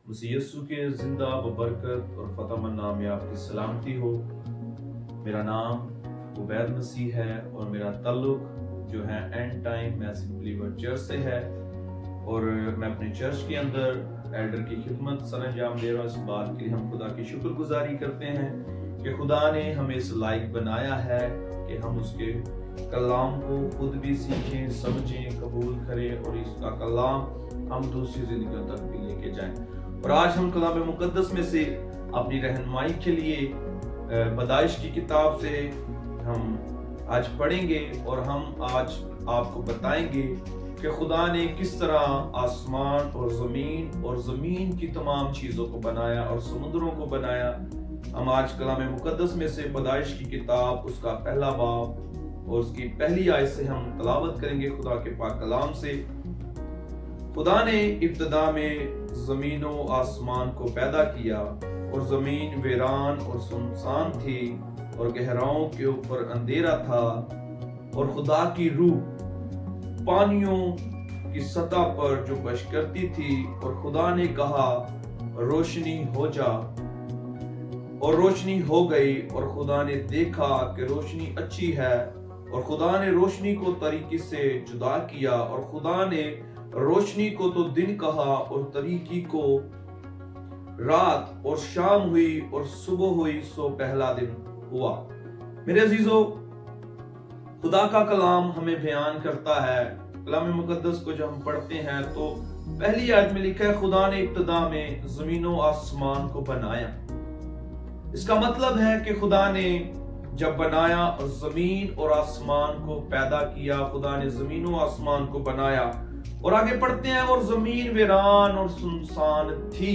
مسیح یسوع کے زندہ ببرکت اور فتح مند نام میں آپ کی سلامتی ہو۔ میرا نام عبید مسیح ہے اور میرا تعلق جو ہے and time message believer church سے ہے، اور میں اپنے چرچ کے اندر ایلڈر کی خدمت سر انجام دے رہا ہوں۔ اس بات کے لیے ہم خدا کی شکر گزاری کرتے ہیں کہ خدا نے ہمیں اس لائق بنایا ہے کہ ہم اس کے کلام کو خود بھی سیکھیں، سمجھیں، قبول کریں اور اس کا کلام ہم دوسری زندگیوں تک بھی لے کے جائیں۔ اور آج ہم کلام مقدس میں سے اپنی رہنمائی کے لیے پیدائش کی کتاب سے ہم آج پڑھیں گے، اور ہم آج آپ کو بتائیں گے کہ خدا نے کس طرح آسمان اور زمین کی تمام چیزوں کو بنایا اور سمندروں کو بنایا۔ ہم آج کلام مقدس میں سے پیدائش کی کتاب اس کا پہلا باب اور اس کی پہلی آیت سے ہم تلاوت کریں گے خدا کے پاک کلام سے۔ خدا نے ابتدا میں زمین و آسمان کو پیدا کیا، اور زمین ویران اور سنسان تھی اور گہراؤں کے اوپر اندھیرا تھا، اور خدا کی روح پانیوں کی سطح پر جو بش کرتی تھی، اور خدا نے کہا روشنی ہو جا، اور روشنی ہو گئی۔ اور خدا نے دیکھا کہ روشنی اچھی ہے، اور خدا نے روشنی کو تاریکی سے جدا کیا، اور خدا نے روشنی کو تو دن کہا اور تاریکی کو رات، اور شام ہوئی اور صبح ہوئی سو پہلا دن ہوا۔ میرے عزیزو، خدا کا کلام ہمیں بیان کرتا ہے، کلام مقدس کو جب ہم پڑھتے ہیں تو پہلی آیت میں لکھا ہے خدا نے ابتدا میں زمین و آسمان کو بنایا۔ اس کا مطلب ہے کہ خدا نے جب بنایا اور زمین اور آسمان کو پیدا کیا، خدا نے زمین و آسمان کو بنایا۔ اور آگے پڑھتے ہیں اور زمین ویران اور سنسان تھی،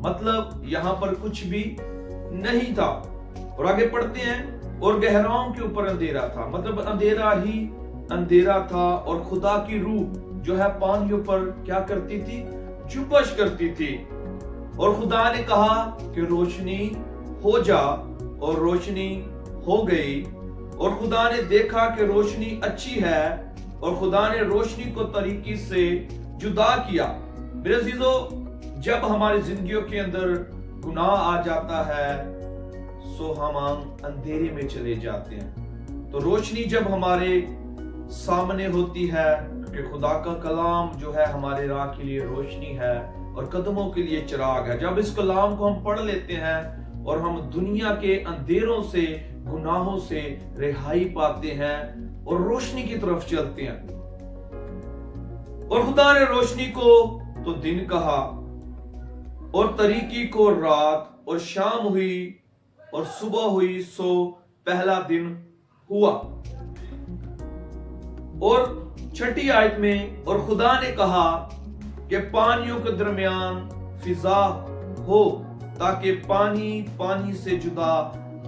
مطلب یہاں پر کچھ بھی نہیں تھا۔ اور آگے پڑھتے ہیں اور گہراؤں کے اوپر اندھیرا تھا، مطلب اندھیرا ہی اندھیرا تھا، اور خدا کی روح جو ہے پانیوں پر کیا کرتی تھی؟ جنبش کرتی تھی۔ اور خدا نے کہا کہ روشنی ہو جا، اور روشنی ہو گئی۔ اور خدا نے دیکھا کہ روشنی اچھی ہے، اور خدا نے روشنی کو تاریکی سے جدا کیا۔ میرے عزیزو، جب ہماری زندگیوں کے اندر گناہ آ جاتا ہے سو ہم اندھیرے میں چلے جاتے ہیں، تو روشنی جب ہمارے سامنے ہوتی ہے، کیونکہ خدا کا کلام جو ہے ہمارے راہ کے لیے روشنی ہے اور قدموں کے لیے چراغ ہے۔ جب اس کلام کو ہم پڑھ لیتے ہیں اور ہم دنیا کے اندھیروں سے، گناہوں سے رہائی پاتے ہیں اور روشنی کی طرف چلتے ہیں۔ اور خدا نے روشنی کو تو دن کہا اور تاریکی کو رات، اور شام ہوئی اور صبح ہوئی سو پہلا دن ہوا۔ اور چھٹی آیت میں اور خدا نے کہا کہ پانیوں کے درمیان فضا ہو، تاکہ پانی پانی سے جدا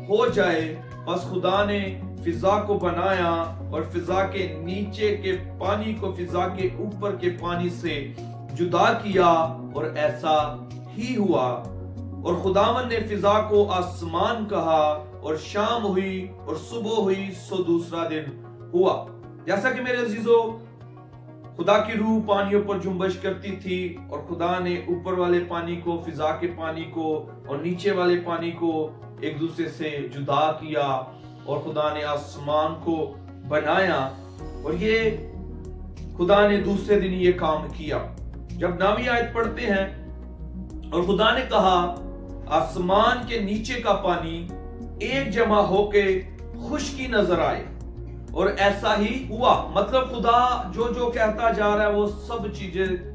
ہو جائے۔ پس خدا نے فضا کو بنایا، اور فضا کے نیچے کے پانی کو فضا کے اوپر کے پانی سے جدا کیا، اور ایسا ہی ہوا۔ اور خداوند نے فضا کو آسمان کہا، اور شام ہوئی اور صبح ہوئی سو دوسرا دن ہوا۔ جیسا کہ میرے عزیزو، خدا کی روح پانیوں پر جنبش کرتی تھی، اور خدا نے اوپر والے پانی کو، فضا کے پانی کو اور نیچے والے پانی کو ایک دوسرے سے جدا کیا، اور خدا نے آسمان کو بنایا، اور یہ خدا نے دوسرے دن یہ کام کیا۔ جب 9ویں آیت پڑھتے ہیں اور خدا نے کہا آسمان کے نیچے کا پانی ایک جمع ہو کے خشکی نظر آئے، اور ایسا ہی ہوا۔ مطلب خدا جو کہتا جا رہا ہے وہ سب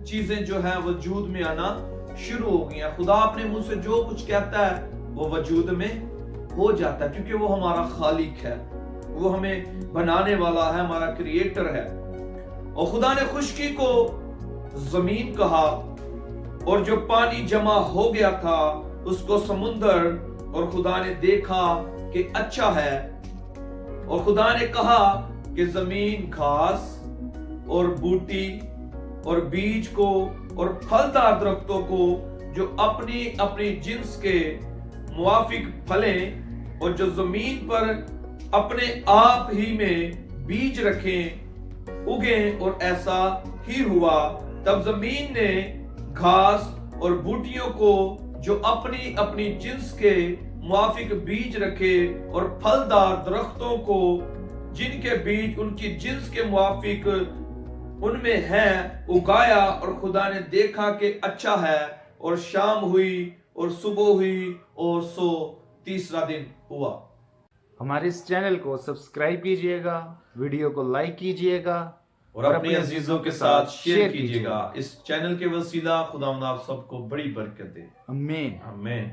چیزیں جو ہیں وجود میں آنا شروع ہو گئی ہیں۔ خدا اپنے منہ سے جو کچھ کہتا ہے وہ وجود میں ہو جاتا ہے، کیونکہ وہ ہمارا خالق ہے، وہ ہمیں بنانے والا ہے، ہمارا کریٹر ہے۔ اور خدا نے خشکی کو زمین کہا، اور جو پانی جمع ہو گیا تھا اس کو سمندر، اور خدا نے دیکھا کہ اچھا ہے۔ اور خدا نے کہا کہ زمین گھاس اور بوٹی اور بیج کو اور پھلدار درختوں کو جو اپنی اپنی جنس کے موافق پھلیں، اور جو زمین پر اپنے آپ ہی میں بیج رکھیں، اگیں، اور ایسا ہی ہوا۔ تب زمین نے گھاس اور بوٹیوں کو جو اپنی اپنی جنس کے موافق بیج رکھے اور پھلدار درختوں کو جن کے بیج ان کی جنس کے موافق ان میں ہے اگایا، اور خدا نے دیکھا کہ اچھا ہے، اور شام ہوئی اور صبح ہوئی اور سو تیسرا دن ہوا۔ ہمارے اس چینل کو سبسکرائب کیجئے گا، ویڈیو کو لائک کیجئے گا اور اپنے عزیزوں کے ساتھ شیئر کیجئے گا۔ اس چینل کے وسیلہ خداوند آپ سب کو بڑی برکت دے۔ آمین۔ آمین۔